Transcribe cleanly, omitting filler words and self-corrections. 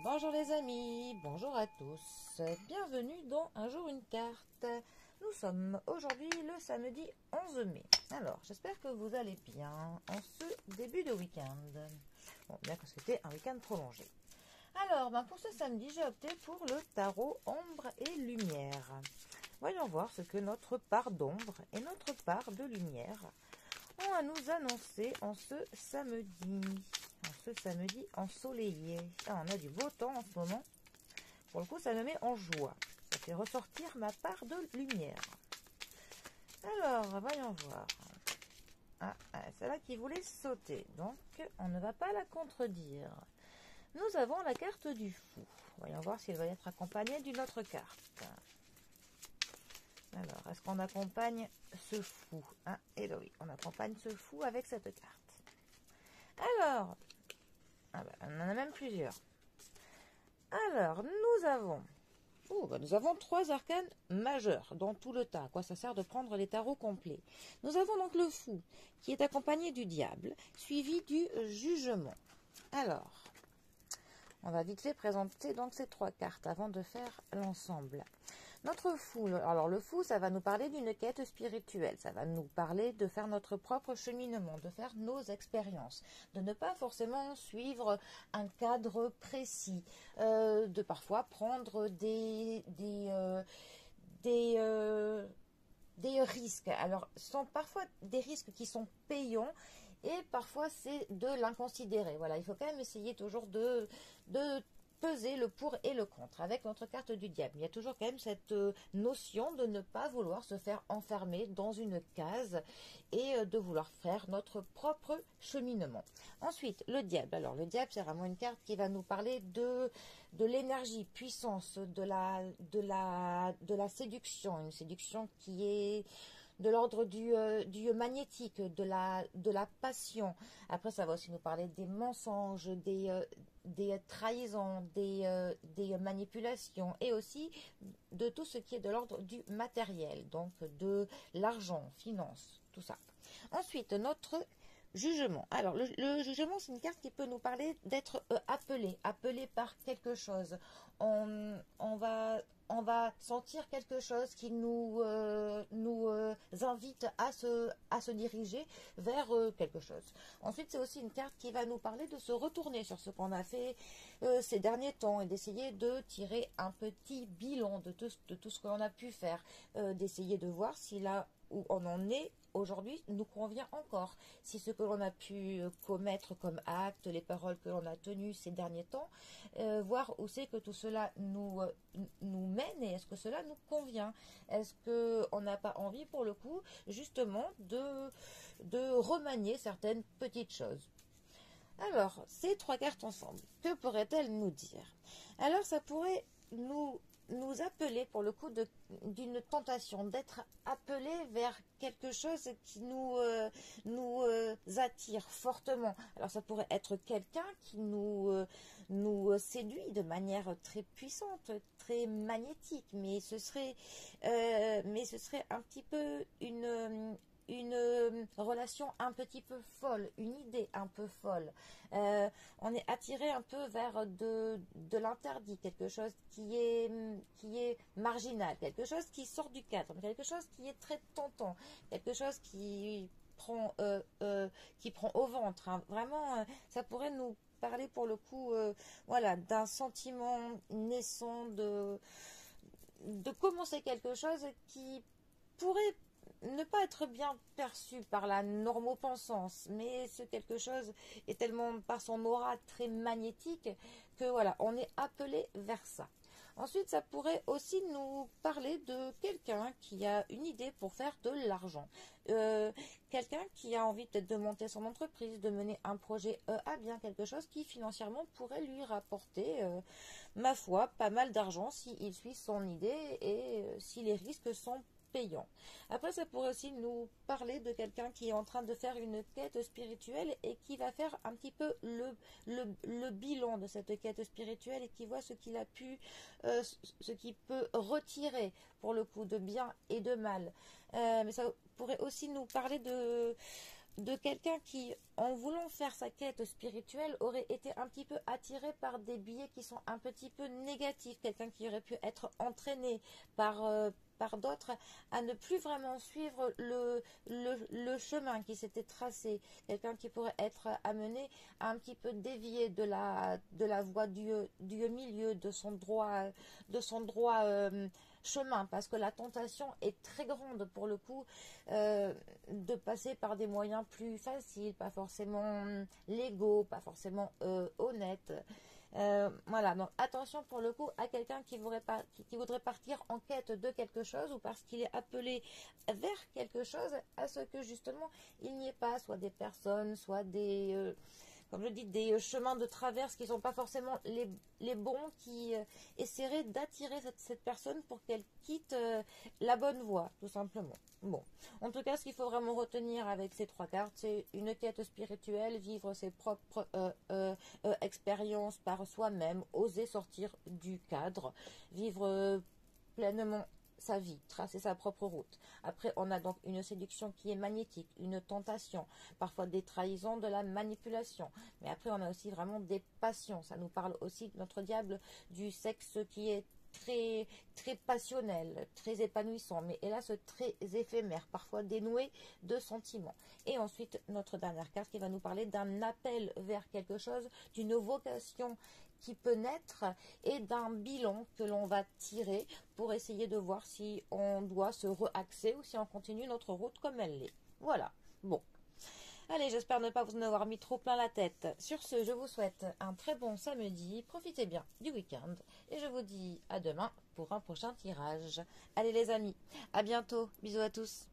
Bonjour les amis, bonjour à tous, bienvenue dans Un jour une carte. Nous sommes aujourd'hui le samedi 11 mai. Alors, j'espère que vous allez bien en ce début de week-end. Bon, bien que c'était un week-end prolongé. Alors, pour ce samedi, j'ai opté pour le tarot ombre et lumière. Voyons voir ce que notre part d'ombre et notre part de lumière ont à nous annoncer en ce samedi. Ce samedi ensoleillé. Ah, on a du beau temps en ce moment. Pour le coup, ça me met en joie. Ça fait ressortir ma part de lumière. Alors, voyons voir. Ah, c'est là qui voulait sauter. Donc, on ne va pas la contredire. Nous avons la carte du fou. Voyons voir si elle va être accompagnée d'une autre carte. Alors, est-ce qu'on accompagne ce fou? Et là, oui, on accompagne ce fou avec cette carte. Alors, on en a même plusieurs. Alors, nous avons trois arcanes majeurs dans tout le tas. À quoi ça sert de prendre les tarots complets? Nous avons donc le fou, qui est accompagné du diable, suivi du jugement. Alors, on va vite fait présenter donc ces trois cartes avant de faire l'ensemble. Notre fou, alors le fou, ça va nous parler d'une quête spirituelle, ça va nous parler de faire notre propre cheminement, de faire nos expériences, de ne pas forcément suivre un cadre précis, de parfois prendre des risques. Alors, ce sont parfois des risques qui sont payants et parfois c'est de l'inconsidéré. Voilà, il faut quand même essayer toujours de peser le pour et le contre. Avec notre carte du diable, il y a toujours quand même cette notion de ne pas vouloir se faire enfermer dans une case et de vouloir faire notre propre cheminement. Ensuite, le diable. Alors, le diable, c'est vraiment une carte qui va nous parler de l'énergie, puissance, de la séduction. Une séduction qui est de l'ordre du magnétique, de la passion. Après, ça va aussi nous parler des mensonges, des trahisons, des manipulations et aussi de tout ce qui est de l'ordre du matériel, donc de l'argent, finance, tout ça. Ensuite, notre jugement. Alors, le jugement, c'est une carte qui peut nous parler d'être appelé par quelque chose. On va sentir quelque chose qui nous invite à se diriger vers quelque chose. Ensuite, c'est aussi une carte qui va nous parler de se retourner sur ce qu'on a fait ces derniers temps et d'essayer de tirer un petit bilan de tout ce que l'on a pu faire, d'essayer de voir si là où on en est aujourd'hui nous convient encore, si ce que l'on a pu commettre comme acte, les paroles que l'on a tenues ces derniers temps, voir où c'est que tout cela nous mène et est-ce que cela nous convient, est-ce qu'on n'a pas envie pour le coup justement de remanier certaines petites choses. Alors, ces trois cartes ensemble, que pourraient-elles nous dire? Alors, ça pourrait nous appeler pour le coup d'une tentation, d'être appelé vers quelque chose qui nous attire fortement. Alors ça pourrait être quelqu'un qui nous séduit de manière très puissante, très magnétique, mais ce serait un petit peu une relation un petit peu folle, une idée un peu folle. On est attiré un peu vers de l'interdit, quelque chose qui est marginal, quelque chose qui sort du cadre, quelque chose qui est très tentant, quelque chose qui prend au ventre. Hein. Vraiment, ça pourrait nous parler pour le coup voilà, d'un sentiment naissant de commencer quelque chose qui pourrait ne pas être bien perçu par la normopensance, mais ce quelque chose est tellement par son aura très magnétique que voilà, on est appelé vers ça. Ensuite, ça pourrait aussi nous parler de quelqu'un qui a une idée pour faire de l'argent. Quelqu'un qui a envie peut-être de monter son entreprise, de mener un projet à bien, quelque chose qui financièrement pourrait lui rapporter, ma foi, pas mal d'argent s'il suit son idée et si les risques sont payant. Après, ça pourrait aussi nous parler de quelqu'un qui est en train de faire une quête spirituelle et qui va faire un petit peu le bilan de cette quête spirituelle et qui voit ce qu'il a pu, ce qu'il peut retirer pour le coup de bien et de mal. Mais ça pourrait aussi nous parler de quelqu'un qui, en voulant faire sa quête spirituelle, aurait été un petit peu attiré par des biais qui sont un petit peu négatifs. Quelqu'un qui aurait pu être entraîné par d'autres à ne plus vraiment suivre le chemin qui s'était tracé. Quelqu'un qui pourrait être amené à un petit peu dévier de la voie du milieu, de son droit chemin, parce que la tentation est très grande pour le coup, de passer par des moyens plus faciles, pas forcément légaux, pas forcément honnêtes. Voilà, donc attention pour le coup à quelqu'un qui voudrait partir en quête de quelque chose, ou parce qu'il est appelé vers quelque chose, à ce que justement il n'y ait pas soit des personnes, soit des comme je dis, des chemins de traverse qui ne sont pas forcément les bons, qui essaieraient d'attirer cette personne pour qu'elle quitte la bonne voie, tout simplement. Bon, en tout cas, ce qu'il faut vraiment retenir avec ces trois cartes, c'est une quête spirituelle, vivre ses propres expériences par soi-même, oser sortir du cadre, vivre pleinement sa vie, tracer sa propre route. Après, on a donc une séduction qui est magnétique, une tentation, parfois des trahisons, de la manipulation. Mais après, on a aussi vraiment des passions. Ça nous parle aussi de notre diable, du sexe qui est très passionnel, très épanouissant, mais hélas très éphémère, parfois dénoué de sentiments. Et ensuite, notre dernière carte qui va nous parler d'un appel vers quelque chose, d'une vocation qui peut naître, et d'un bilan que l'on va tirer pour essayer de voir si on doit se reaxer ou si on continue notre route comme elle l'est. Voilà. Bon. Allez, j'espère ne pas vous en avoir mis trop plein la tête. Sur ce, je vous souhaite un très bon samedi. Profitez bien du week-end. Et je vous dis à demain pour un prochain tirage. Allez les amis, à bientôt. Bisous à tous.